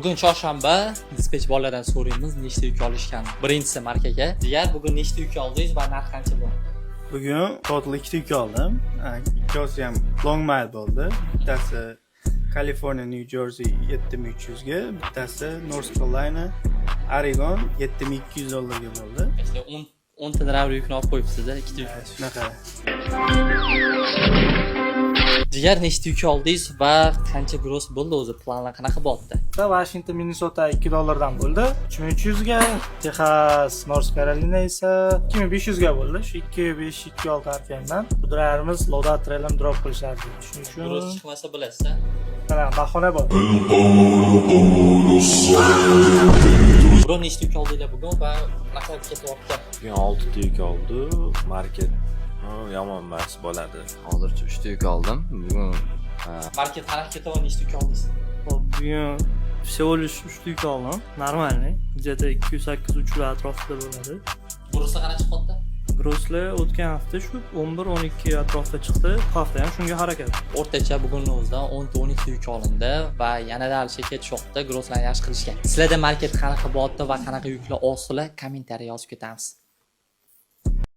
Bugun chorshanba, dispetch bolalardan so'raymiz nechta yuk olishgan. Birinchisi markaga. Jigar, bugun nechta yuk oldingiz va narx qancha bo'ldi? Bugun total 2 yuk oldim. Ikkalasi ham long mile bo'ldi. Bittasi California, New Jersey 7300 ga, bittasi North Carolina, Oregon $7200 ga bo'ldi. Işte 10 ta daraver yukni olib qo'yibsiz-da, ikkita yuk. Shunaqa. Jigar, nechta yuk oldingiz va qancha gross bo'ldi o'zi? Planlar qanaqa bo'ldi? Washington, Minnesota $2 dan bo'ldi. 3300 ga, Texas, North Carolina esa 2500 ga bo'ldi. Shu 2.5 2.6 RPMdan budrarimiz load trailer drop qilishardi. Shuning uchun Gross chiqmasa bilasiz-a? mana bahona bor. Bugun nechta yuk oldinglar bugun va qanaqa ketyapti? Bugun 6 ta yuk oldi. Market yomon emas bo'ladi. Hozircha 3 ta yuk oldim. Bugun Market qanaqa ketyapti, nechta yuk oldingiz? Bugün всего лишь 3 yuk oldim. Нормальный. Где-то 208-3 atrofida bo'ladi. Grosslar qanaqa chiqyapti? Grosslar o'tgan hafta shu 11-12 atrofida chiqdi. Bu hafta ham shunga harakat. O'rtacha bugunning o'zida 10-12 yuk olindi va yanada alishga ketishyapti, grosslarni yaxshi qilishgan. Sizlarda market qanaqa bo'lyapti va qanaqa yuklar olsizlar, kommentariy yozib ketamiz.